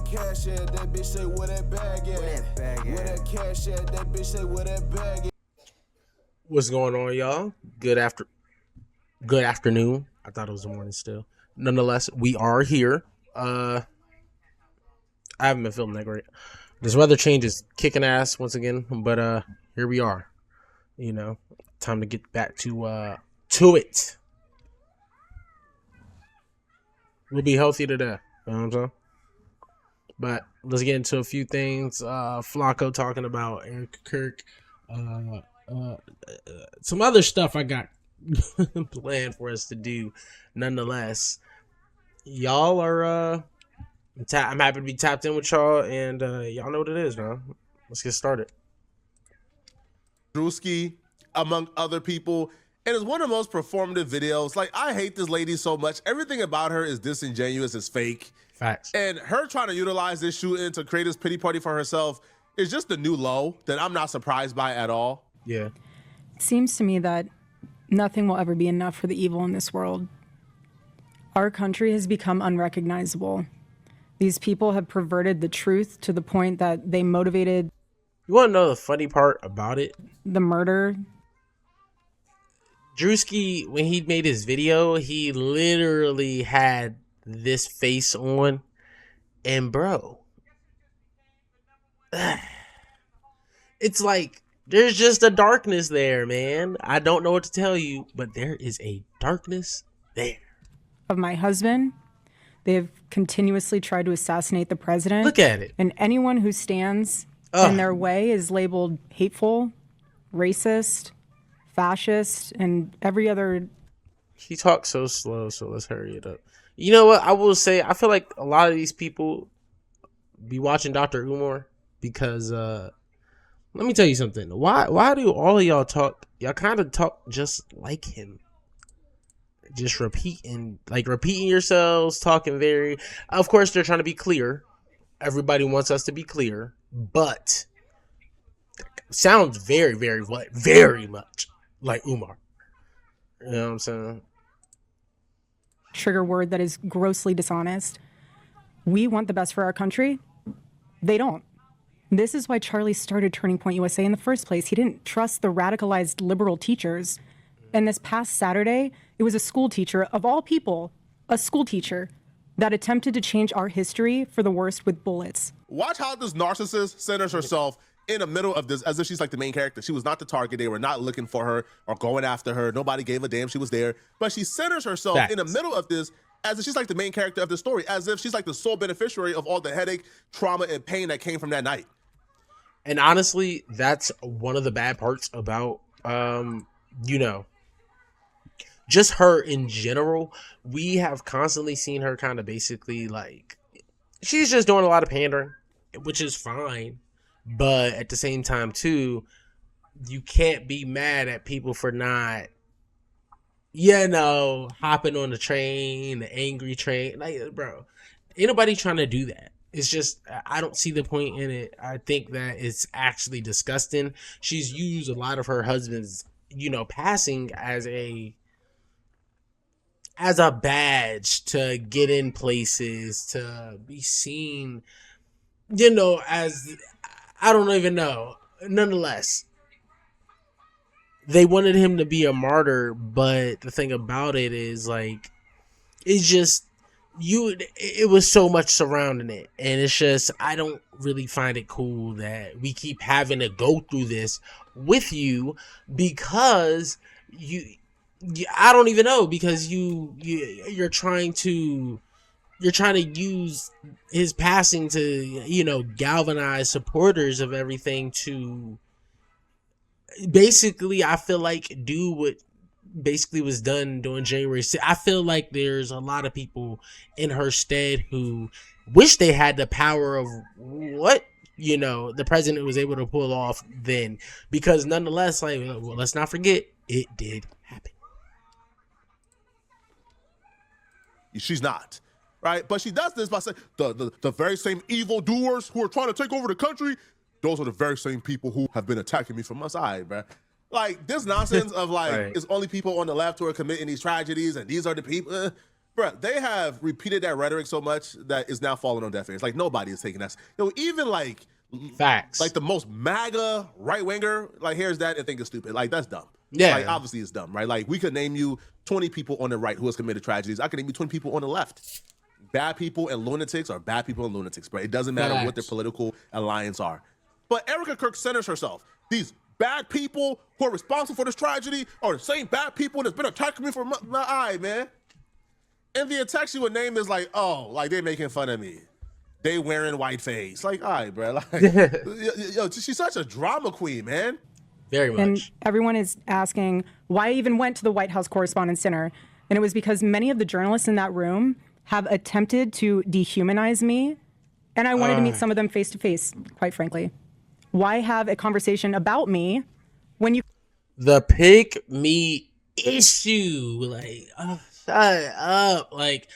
cash at? That bitch say where that bag at? Where that cash at? That bitch say where that bag at? What's going on, y'all? Good afternoon. I thought it was the morning still. Nonetheless, we are here. I haven't been feeling that great. This weather change is kicking ass once again, but here we are. You know, time to get back to it. We'll be healthy today. You know what I'm saying? But let's get into a few things. Flacco talking about Eric Kirk. Some other stuff I got planned for us to do. Nonetheless, y'all are I'm happy to be tapped in with y'all, and y'all know what it is, man. Let's get started. Drewski, among other people, and it's one of the most performative videos. Like, I hate this lady so much. Everything about her is disingenuous, it's fake. Facts. And her trying to utilize this shooting to create this pity party for herself is just the new low that I'm not surprised by at all. Yeah. It seems to me that nothing will ever be enough for the evil in this world. Our country has become unrecognizable. These people have perverted the truth to the point that they motivated. You want to know the funny part about it? The murder. Drewski, when he made his video, he literally had this face on, and bro, it's like there's just a darkness there, man. I don't know what to tell you, but there is a darkness there. Of my husband, they have continuously tried to assassinate the president. Look at it. And anyone who stands in their way is labeled hateful, racist, fascist, and every other. He talks so slow, so let's hurry it up. You know what? I will say, I feel like a lot of these people be watching Dr. Umar because, let me tell you something. Why do all of y'all talk? Y'all kind of talk just like him. Just repeating yourselves, talking very. Of course, they're trying to be clear. Everybody wants us to be clear, but sounds very, very, very much like Umar. You know what I'm saying? Trigger word that is grossly dishonest. We want the best for our country. They don't. This is why Charlie started Turning Point USA in the first place. He didn't trust the radicalized liberal teachers. And this past Saturday, it was a school teacher, of all people, a school teacher, that attempted to change our history for the worst with bullets. Watch how this narcissist centers herself in the middle of this as if she's like the main character. She was not the target. They were not looking for her or going after her. Nobody gave a damn she was there. But she centers herself in the middle of this as if she's like the main character of the story, as if she's like the sole beneficiary of all the headache, trauma, and pain that came from that night. And honestly, that's one of the bad parts about, just her in general. We have constantly seen her kind of basically like, she's just doing a lot of pandering, which is fine. But at the same time, too, you can't be mad at people for not, hopping on the train, the angry train. Like, bro, ain't nobody trying to do that. It's just, I don't see the point in it. I think that it's actually disgusting. She's used a lot of her husband's, passing as a badge to get in places, to be seen, as, I don't even know. Nonetheless, they wanted him to be a martyr, but the thing about it is, like, it's just, it was so much surrounding it, and it's just, I don't really find it cool that we keep having to go through this with you because I don't even know, because you're trying to use his passing to, galvanize supporters of everything to basically, I feel like, do what basically was done during January 6th. I feel like there's a lot of people in her stead who wish they had the power of what, the president was able to pull off then, because nonetheless, like, well, let's not forget, it did happen. She's not, right? But she does this by saying the very same evildoers who are trying to take over the country, those are the very same people who have been attacking me from my side, man. Like, this nonsense of like, right. It's only people on the left who are committing these tragedies, and these are the people. Bruh, they have repeated that rhetoric so much that it's now falling on deaf ears. Like nobody is taking that. Even like facts, like the most MAGA right winger, like here's that and think it's stupid. Like that's dumb. Yeah, like obviously it's dumb, right? Like we could name you 20 people on the right who has committed tragedies. I could name you 20 people on the left. Bad people and lunatics are bad people and lunatics, bro. It doesn't matter what their political alliance are. But Erica Kirk centers herself. These bad people who are responsible for this tragedy are the same bad people that's been attacking me for my eye, man. And the attack she would name is like, oh, like they making fun of me. They wearing white face. Like, all right, bro. Like, yo, she's such a drama queen, man. Very much. And everyone is asking why I even went to the White House Correspondents' Dinner. And it was because many of the journalists in that room have attempted to dehumanize me. And I wanted to meet some of them face to face, quite frankly. Why have a conversation about me when you... The pick me issue. Like, shut up. Like,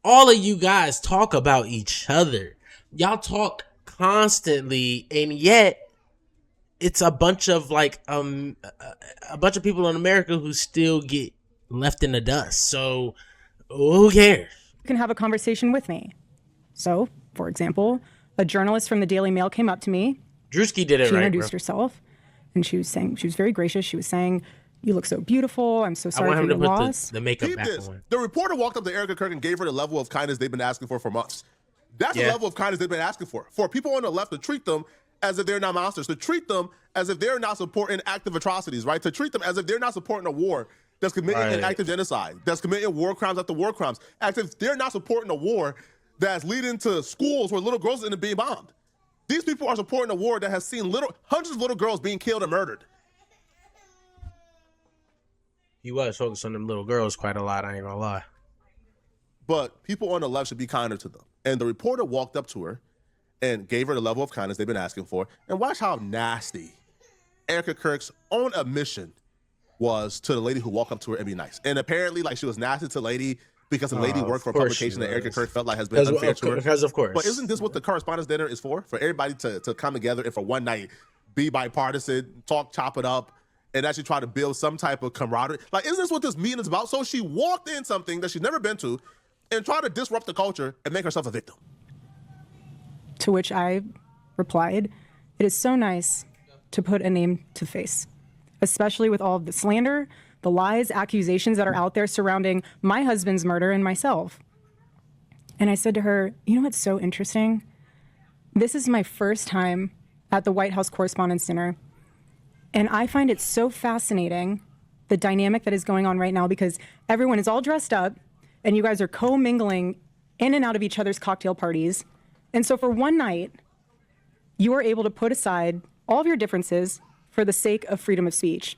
all of you guys talk about each other. Y'all talk constantly, and yet it's a bunch of like a bunch of people in America who still get left in the dust. So who cares? You can have a conversation with me. So, for example, a journalist from the Daily Mail came up to me. Drewski did it She right, introduced herself, and she was saying, she was very gracious. She was saying, "You look so beautiful. I'm so sorry for your loss." The makeup Keep back this. on. The reporter walked up to Erica Kirk and gave her the level of kindness they've been asking for months. That's the level of kindness they've been asking for. For people on the left to treat them as if they're not monsters, to treat them as if they're not supporting active atrocities, right? To treat them as if they're not supporting a war that's committing an active genocide, that's committing war crimes after war crimes, as if they're not supporting a war that's leading to schools where little girls end up being bombed. These people are supporting a war that has seen hundreds of little girls being killed and murdered. He was focused on them little girls quite a lot, I ain't gonna lie. But people on the left should be kinder to them. And the reporter walked up to her and gave her the level of kindness they've been asking for. And watch how nasty Erica Kirk's own admission was to the lady who walked up to her and be nice. And apparently, like, she was nasty to the lady because the lady worked for a publication that Erica Kirk felt like has been unfair to her. Because of course. But isn't this what the Correspondents' Dinner is for? For everybody to come together and for one night be bipartisan, chop it up, and actually try to build some type of camaraderie. Like, isn't this what this meeting is about? So she walked in something that she's never been to and tried to disrupt the culture and make herself a victim. To which I replied, "It is so nice to put a name to face, especially with all of the slander, the lies, accusations that are out there surrounding my husband's murder and myself." And I said to her, "You know what's so interesting? This is my first time at the White House Correspondents' Dinner. And I find it so fascinating, the dynamic that is going on right now, because everyone is all dressed up and you guys are co-mingling in and out of each other's cocktail parties. And so for one night, you are able to put aside all of your differences for the sake of freedom of speech.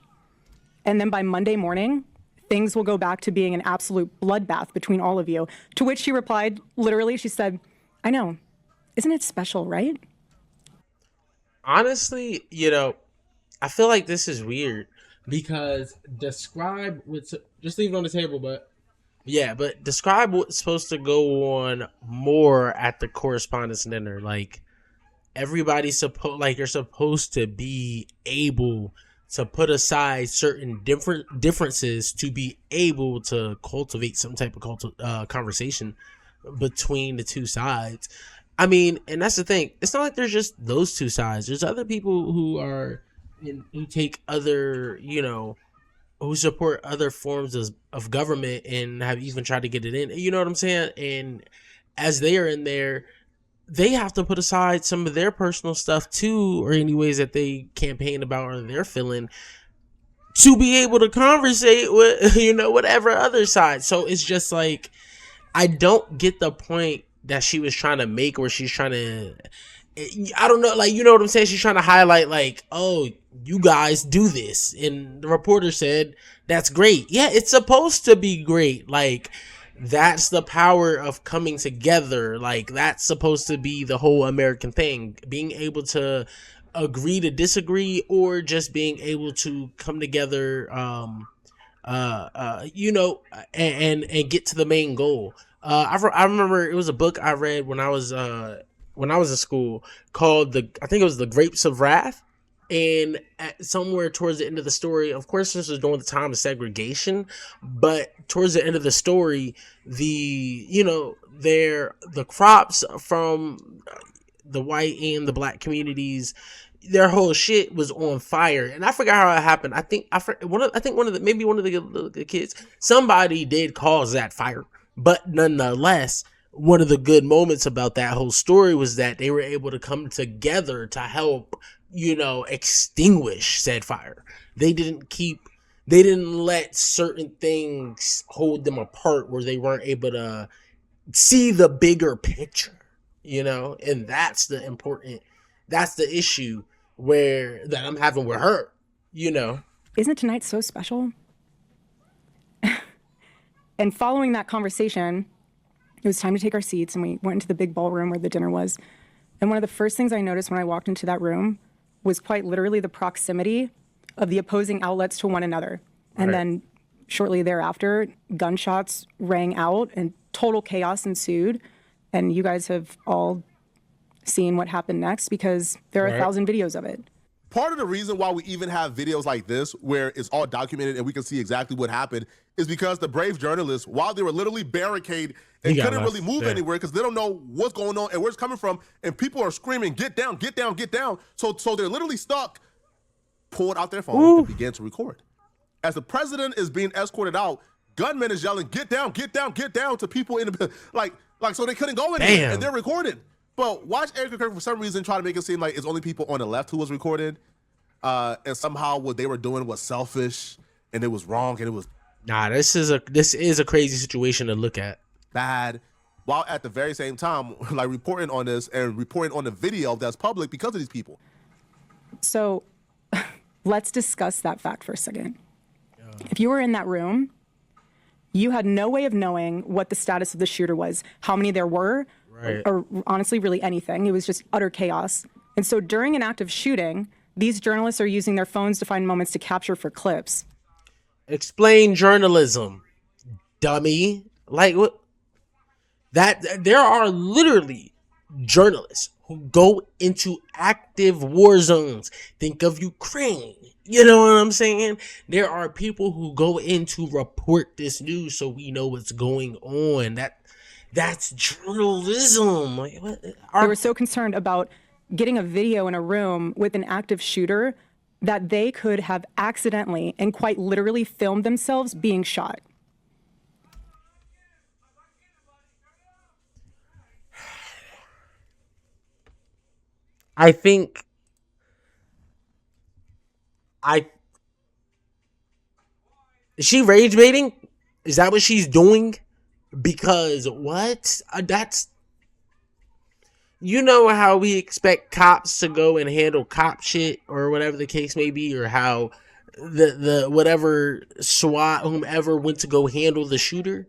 And then by Monday morning, things will go back to being an absolute bloodbath between all of you." To which she replied, literally, she said, "I know. Isn't it special, right?" Honestly, you know, I feel like this is weird because describe what's just leave it on the table, but describe what's supposed to go on more at the Correspondents' Dinner. Like, everybody's you're supposed to be able to put aside certain differences to be able to cultivate some type of conversation between the two sides. I mean, and that's the thing. It's not like there's just those two sides. There's other people who take other, who support other forms of government and have even tried to get it in. You know what I'm saying? And as they are in there, they have to put aside some of their personal stuff too, or any ways that they campaign about or they're feeling, to be able to conversate with, whatever other side. So it's just like, I don't get the point that she was trying to make, where she's trying to, I don't know, like, you know what I'm saying? She's trying to highlight, like, oh, you guys do this. And the reporter said, that's great. Yeah, it's supposed to be great. Like, that's the power of coming together. Like, that's supposed to be the whole American thing. Being able to agree to disagree, or just being able to come together, and get to the main goal. I remember it was a book I read when I was in school called I think it was The Grapes of Wrath. And somewhere towards the end of the story, of course, this was during the time of segregation, but towards the end of the story, the crops from the white and the black communities, their whole shit was on fire, and I forgot how it happened. I think one of the kids, somebody did cause that fire, but nonetheless, one of the good moments about that whole story was that they were able to come together to help, extinguish said fire. They didn't let certain things hold them apart where they weren't able to see the bigger picture, and that's the issue that I'm having with her, Isn't tonight so special? And following that conversation, it was time to take our seats, and we went into the big ballroom where the dinner was. And one of the first things I noticed when I walked into that room was quite literally the proximity of the opposing outlets to one another. And then shortly thereafter, gunshots rang out and total chaos ensued. And you guys have all seen what happened next because there are 1,000 videos of it. Part of the reason why we even have videos like this, where it's all documented and we can see exactly what happened, is because the brave journalists, while they were literally barricaded and couldn't really move anywhere because they don't know what's going on and where it's coming from, and people are screaming, "Get down, get down, get down." So they're literally stuck, pulled out their phone and began to record. As the president is being escorted out, gunmen is yelling, "Get down, get down, get down" to people in the like so they couldn't go anywhere, and they're recording. But watch Eric Kirk for some reason try to make it seem like it's only people on the left who was recorded, and somehow what they were doing was selfish and it was wrong and it was this is a crazy situation to look at. Bad, while at the very same time like reporting on this and reporting on the video that's public because of these people. So let's discuss that fact for a second. If you were in that room, you had no way of knowing what the status of the shooter was, how many there were, or honestly, really anything. It was just utter chaos. And so during an active shooting, these journalists are using their phones to find moments to capture for clips. Explain journalism, dummy. Like what? That there are literally journalists who go into active war zones. Think of Ukraine. You know what I'm saying? There are people who go in to report this news so we know what's going on. That's journalism. Like, they were so concerned about getting a video in a room with an active shooter that they could have accidentally and quite literally filmed themselves being shot. I think is she rage baiting? Is that what she's doing? Because what? That's, how we expect cops to go and handle cop shit or whatever the case may be, or how the whatever SWAT, whomever went to go handle the shooter.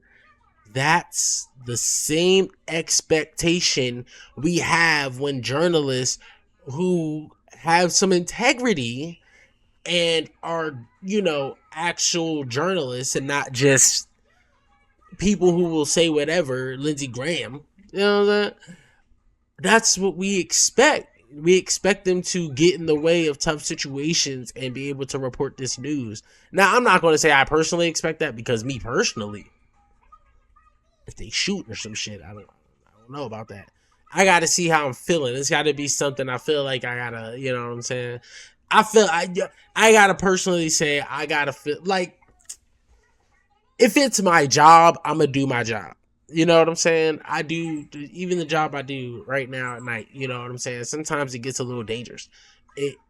That's the same expectation we have when journalists who have some integrity and are, actual journalists and not just people who will say whatever, Lindsey Graham, that's what we expect. We expect them to get in the way of tough situations and be able to report this news. Now, I'm not going to say I personally expect that, because me personally, if they shoot or some shit, I don't know about that. I got to see how I'm feeling. It's got to be something I feel like I got to, you know what I'm saying? I got to personally say, I got to feel like if it's my job, I'm going to do my job. You know what I'm saying? I do, even the job I do right now at night, you know what I'm saying? Sometimes it gets a little dangerous.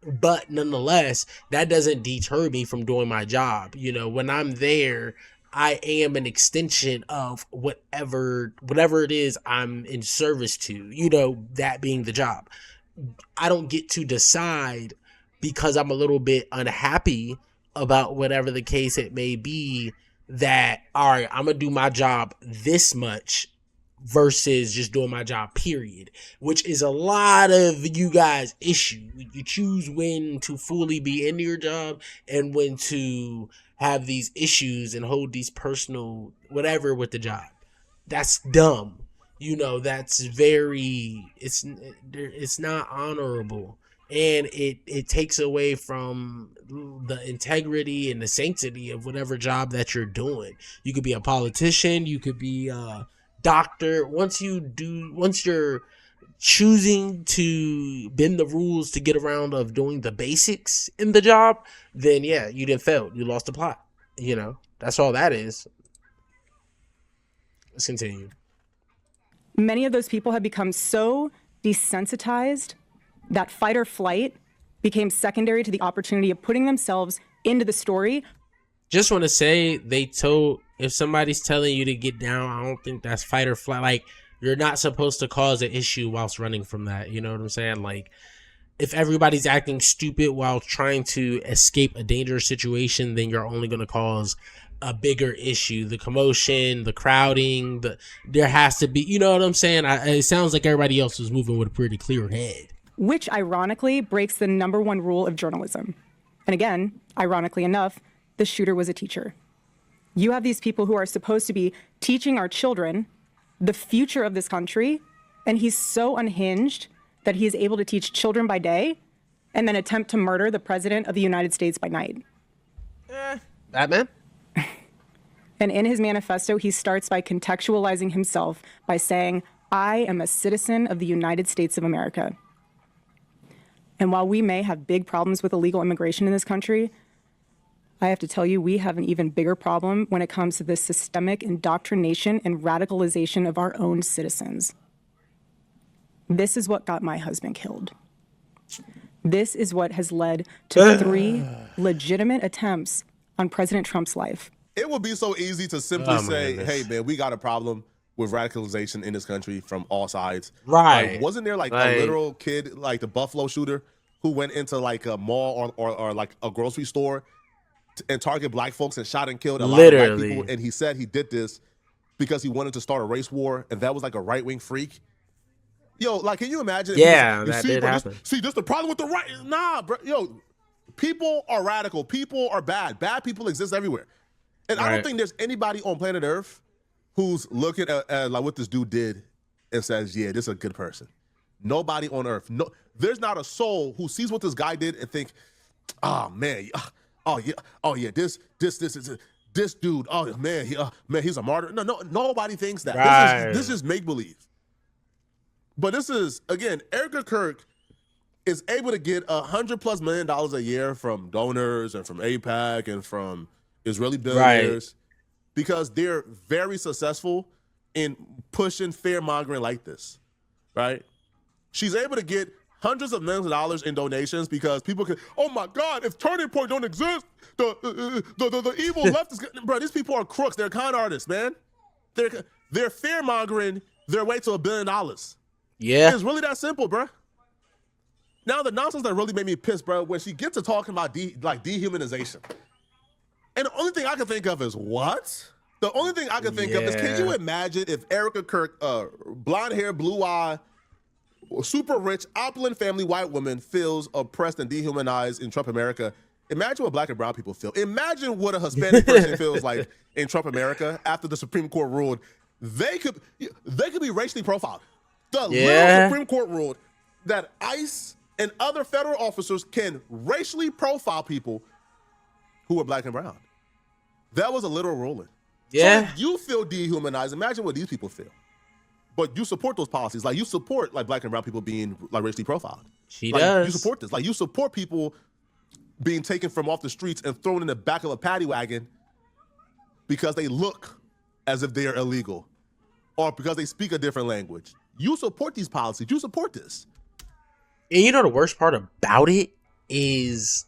But nonetheless, that doesn't deter me from doing my job. When I'm there, I am an extension of whatever it is I'm in service to, that being the job. I don't get to decide because I'm a little bit unhappy about whatever the case it may be that, all right, I'm going to do my job this much versus just doing my job, period, which is a lot of you guys' issue. You choose when to fully be into your job and when to have these issues and hold these personal whatever with the job. That's dumb. That's very, it's not honorable. and it takes away from the integrity and the sanctity of whatever job that you're doing. You could be a politician, you could be a doctor. Once you're choosing to bend the rules to get around of doing the basics in the job, then yeah, you didn't fail. You lost the plot. That's all that is. Let's continue. Many of those people have become so desensitized that fight or flight became secondary to the opportunity of putting themselves into the story. Just want to say, if somebody's telling you to get down, I don't think that's fight or flight. Like, you're not supposed to cause an issue whilst running from that. You know what I'm saying? Like, if everybody's acting stupid while trying to escape a dangerous situation, then you're only going to cause a bigger issue. The commotion, the crowding, there has to be, you know what I'm saying? It sounds like everybody else was moving with a pretty clear head. Which ironically breaks the number one rule of journalism. And again, ironically enough, the shooter was a teacher. You have these people who are supposed to be teaching our children the future of this country, and he's so unhinged that he is able to teach children by day and then attempt to murder the president of the United States by night. Batman? And in his manifesto, he starts by contextualizing himself by saying, I am a citizen of the United States of America. And while we may have big problems with illegal immigration in this country, I have to tell you, we have an even bigger problem when it comes to the systemic indoctrination and radicalization of our own citizens. This is what got my husband killed. This is what has led to 3 legitimate attempts on President Trump's life. It would be so easy to simply say, hey, man, we got a problem with radicalization in this country from all sides. Right. Like, wasn't there like a literal kid, like the Buffalo shooter, who went into like a mall or like a grocery store and targeted black folks and shot and killed a lot of black people? And he said he did this because he wanted to start a race war, and that was like a right-wing freak. Yo, like, can you imagine? Yeah, that did happen. See, this the problem with the right. Nah, bro. Yo, people are radical. People are bad. Bad people exist everywhere. And I don't think there's anybody on planet Earth who's looking at like what this dude did and says, yeah, this is a good person. Nobody on Earth. No, there's not a soul who sees what this guy did and think, oh, man, this dude, oh, man, he's a martyr. No, nobody thinks that. Right. This is make-believe. But this is, again, Erica Kirk is able to get $100+ million a year from donors and from AIPAC and from Israeli billionaires because they're very successful in pushing fear-mongering like this, right? She's able to get hundreds of millions of dollars in donations because people can, oh my God, if Turning Point don't exist, the evil left is, bro, these people are crooks. They're con artists, man. They're fear-mongering their way to $1 billion. Yeah. It's really that simple, bro. Now, the nonsense that really made me pissed, bro, when she gets to talking about dehumanization. And the only thing I can think of is what? The only thing I can think of is, can you imagine if Erica Kirk, blonde hair, blue eye, super rich, opulent family, white woman feels oppressed and dehumanized in Trump America? Imagine what black and brown people feel. Imagine what a Hispanic person feels like in Trump America after the Supreme Court ruled they could be racially profiled. The little Supreme Court ruled that ICE and other federal officers can racially profile people who are black and brown. That was a literal ruling. Yeah. So if you feel dehumanized, imagine what these people feel. But you support those policies. Like, you support like black and brown people being like racially profiled. She does. You support this. Like, you support people being taken from off the streets and thrown in the back of a paddy wagon because they look as if they are illegal or because they speak a different language. You support these policies. You support this. And you know the worst part about it is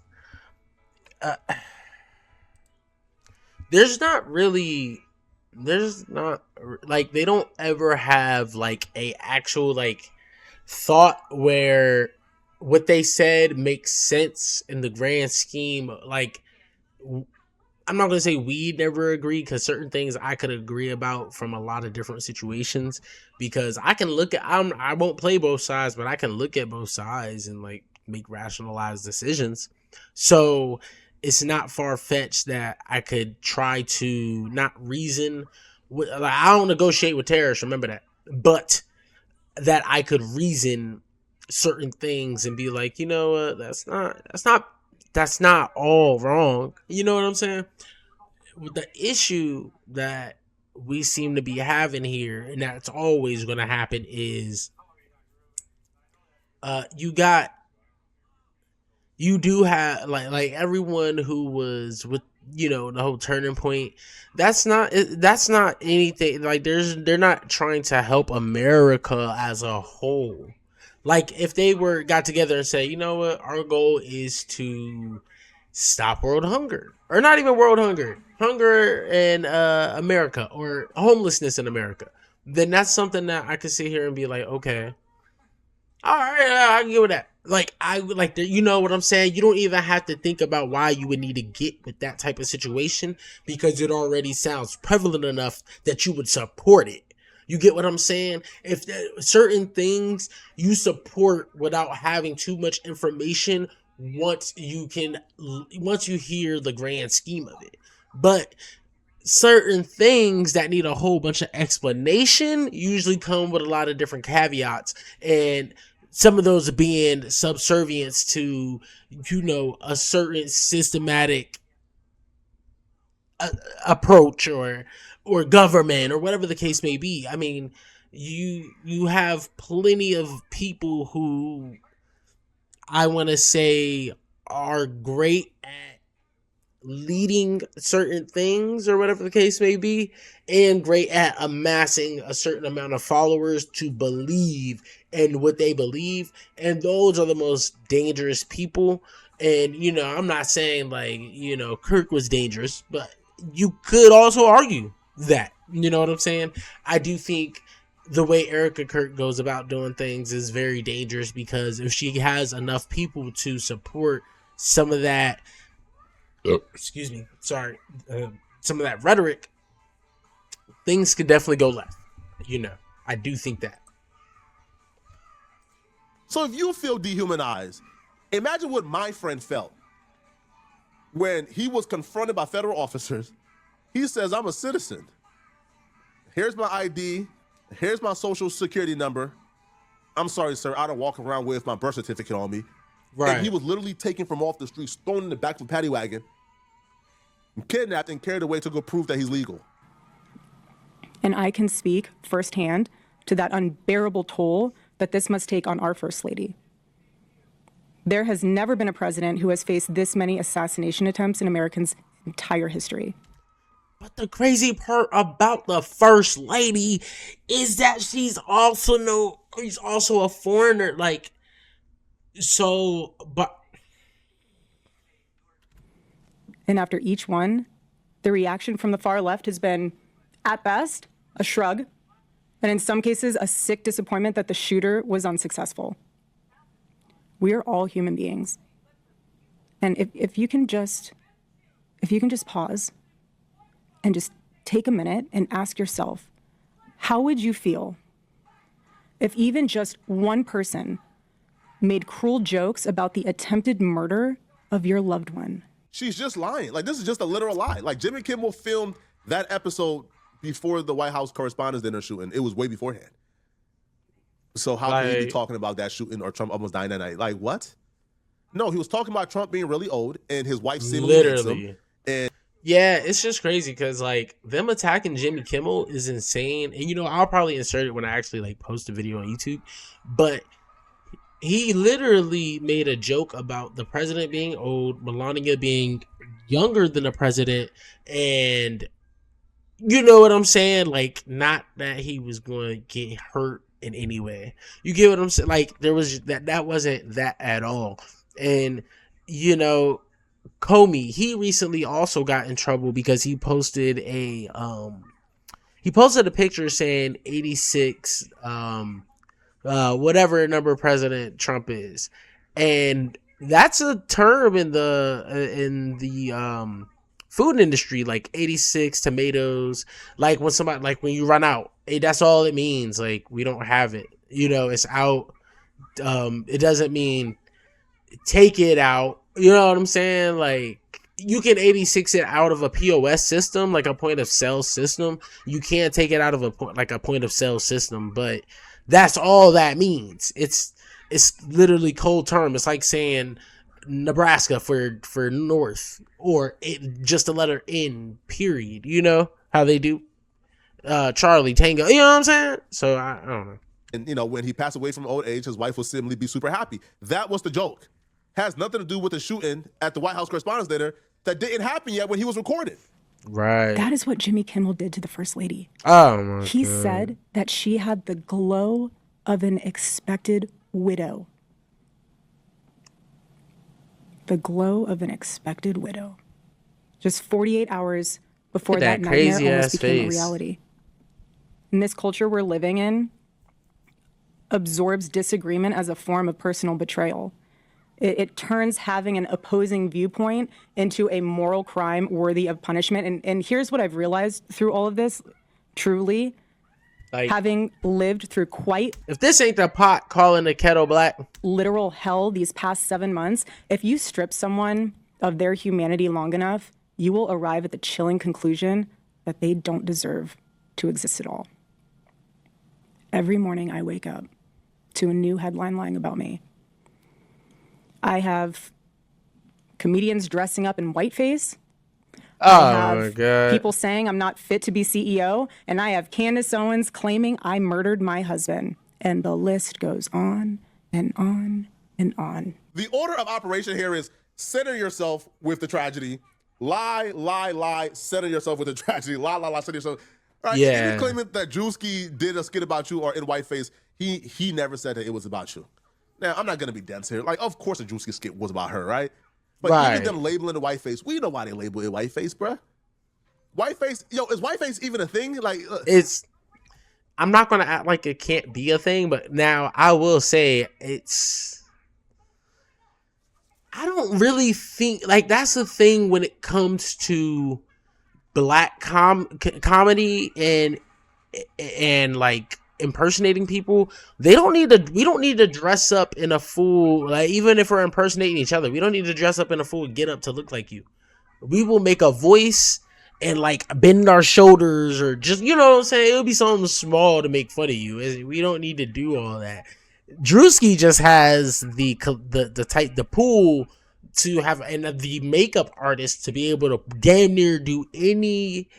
there's not like, they don't ever have like a actual like thought where what they said makes sense in the grand scheme. Like, I'm not going to say we never agree, because certain things I could agree about from a lot of different situations, because I can look at, I won't play both sides, but I can look at both sides and like make rationalized decisions. So it's not far-fetched that I could try to not reason with, like, I don't negotiate with terrorists, remember that, but that I could reason certain things and be like, you know what, that's not all wrong. You know what I'm saying? The issue that we seem to be having here, and that's always going to happen, is you got you do have like everyone who was with, you know, the whole turning point. That's not anything like they're not trying to help America as a whole. Like if they got together and say, you know what, our goal is to stop world hunger, or not even world hunger in America, or homelessness in America, then that's something that I could sit here and be like, okay, all right, I can get with that. Like I would like, you know what I'm saying? You don't even have to think about why you would need to get with that type of situation, because it already sounds prevalent enough that you would support it. You get what I'm saying? If certain things you support without having too much information, once you hear the grand scheme of it. But certain things that need a whole bunch of explanation usually come with a lot of different caveats, and some of those being subservience to, you know, a certain systematic approach or government or whatever the case may be. I mean, you have plenty of people who I want to say are great at leading certain things or whatever the case may be, and great at amassing a certain amount of followers to believe in what they believe, and those are the most dangerous people. And you know, I'm not saying like, you know, Kirk was dangerous, but you could also argue that, you know what I'm saying? I do think the way Erica Kirk goes about doing things is very dangerous, because if she has enough people to support some of that, excuse me, sorry, some of that rhetoric, things could definitely go left. You know, I do think that. So if you feel dehumanized, imagine what my friend felt when he was confronted by federal officers. He says, I'm a citizen. Here's my ID. Here's my social security number. I'm sorry, sir, I don't walk around with my birth certificate on me. Right. And he was literally taken from off the streets, thrown in the back of a paddy wagon, kidnapped and carried away to go prove that he's legal. And I can speak firsthand to that unbearable toll that this must take on our First Lady. There has never been a president who has faced this many assassination attempts in Americans' entire history. But the crazy part about the First Lady is that she's also a foreigner. Like, so, but. And after each one, the reaction from the far left has been, at best, a shrug, and in some cases, a sick disappointment that the shooter was unsuccessful. We are all human beings. And if you can just pause and just take a minute and ask yourself, how would you feel if even just one person made cruel jokes about the attempted murder of your loved one? She's just lying. Like, this is just a literal lie. Like, Jimmy Kimmel filmed that episode before the White House Correspondents' Dinner shooting. It was way beforehand. So how can he be talking about that shooting or Trump almost dying that night? Like, what? No, he was talking about Trump being really old and his wife seemingly handsome. And yeah, it's just crazy because like them attacking Jimmy Kimmel is insane. And you know, I'll probably insert it when I actually like post a video on YouTube. But he literally made a joke about the president being old, Melania being younger than the president, and you know what I'm saying? Like, not that he was going to get hurt in any way. You get what I'm saying? Like, there was that wasn't that at all. And, you know, Comey, he recently also got in trouble because he posted a picture saying 86, whatever number President Trump is. And that's a term in the food industry, like 86 tomatoes. Like when somebody, like when you run out, that's all it means. Like, we don't have it, you know, it's out. It doesn't mean take it out. You know what I'm saying? Like, you can 86 it out of a POS system, like a point of sale system. You can't take it out of a point of sale system, but that's all that means. It's It's literally cold term. It's like saying Nebraska for North, or just the letter N, period. You know how they do Charlie Tango. You know what I'm saying? So I don't know. And, you know, when he passed away from old age, his wife will simply be super happy. That was the joke. Has nothing to do with the shooting at the White House Correspondents' Dinner that didn't happen yet when he was recorded. Right. That is what Jimmy Kimmel did to the First Lady. Oh, my He God. said that she had the glow of an expected widow. The glow of an expected widow. Just 48 hours before that nightmare almost became a reality. In this culture we're living in, absorbs disagreement as a form of personal betrayal. It turns having an opposing viewpoint into a moral crime worthy of punishment. And here's what I've realized through all of this, truly, Like, having lived through quite if this ain't the pot calling the kettle black, literal hell these past 7 months, if you strip someone of their humanity long enough, you will arrive at the chilling conclusion that they don't deserve to exist at all. Every morning I wake up to a new headline lying about me. I have comedians dressing up in whiteface. I have people saying I'm not fit to be CEO. And I have Candace Owens claiming I murdered my husband. And the list goes on and on and on. The order of operation here is center yourself with the tragedy. Lie, lie, lie, center yourself with the tragedy. Lie, lie, lie, center yourself. Right? Yeah. If you're claiming that Drewski did a skit about you or in whiteface, he never said that it was about you. Now, I'm not going to be dense here. Like, of course a Drewski skit was about her, right? But even them labeling the whiteface, we know why they label it whiteface, bruh. Whiteface, yo, is whiteface even a thing? Like, I'm not going to act like it can't be a thing, but now I will say I don't really think, like, that's the thing when it comes to black comedy and like impersonating people. We don't need to dress up in a full, like, even if we're impersonating each other, we don't need to dress up in a full get up to look like you. We will make a voice and like bend our shoulders, or just, you know what I'm saying, it'll be something small to make fun of you. We don't need to do all that. Drewski just has the pool to have, and the makeup artist to be able to damn near do any.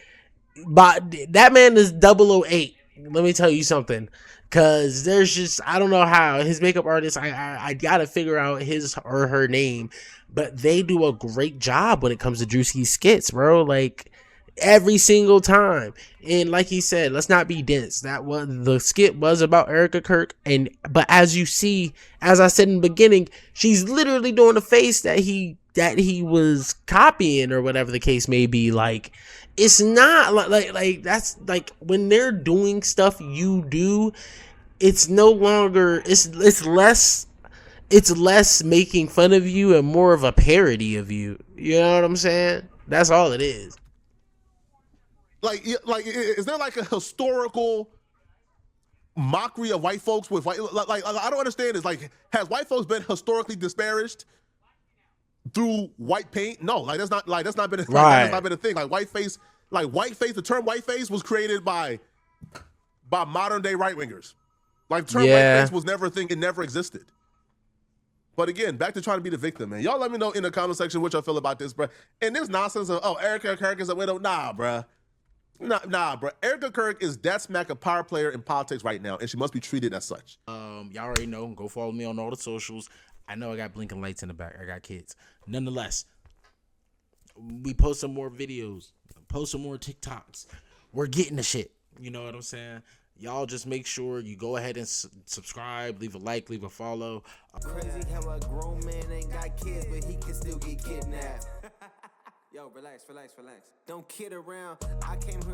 But that man is 008. Let me tell you something, because there's just, I don't know how his makeup artist, I gotta figure out his or her name, but they do a great job when it comes to Drewski skits, bro. Like, every single time. And like he said, let's not be dense. The skit was about Erica Kirk, but as you see, as I said in the beginning, she's literally doing the face that he was copying, or whatever the case may be. Like, it's not like that's like when they're doing stuff you do, it's no longer, it's less making fun of you and more of a parody of you. You know what I'm saying? That's all it is. Like, is there like a historical mockery of white folks with white? Like, I don't understand. Is like, has white folks been historically disparaged through white paint? No, like that's not been that's not been a thing. Like whiteface, the term whiteface was created by modern day right wingers. Like, the term whiteface was never a thing. It never existed. But again, back to trying to be the victim, man. Y'all let me know in the comment section what y'all feel about this, bro. And this nonsense of, oh, Erica Kirk is a widow. Nah, bro. Nah, bro. Erica Kirk is that smack a power player in politics right now, and she must be treated as such. Y'all already know. Go follow me on all the socials. I know I got blinking lights in the back. I got kids. Nonetheless, we post some more videos, post some more TikToks. We're getting the shit. You know what I'm saying? Y'all just make sure you go ahead and subscribe, leave a like, leave a follow. Crazy how a grown man ain't got kids, but he can still get kidnapped. Yo, relax. Don't kid around. I came here.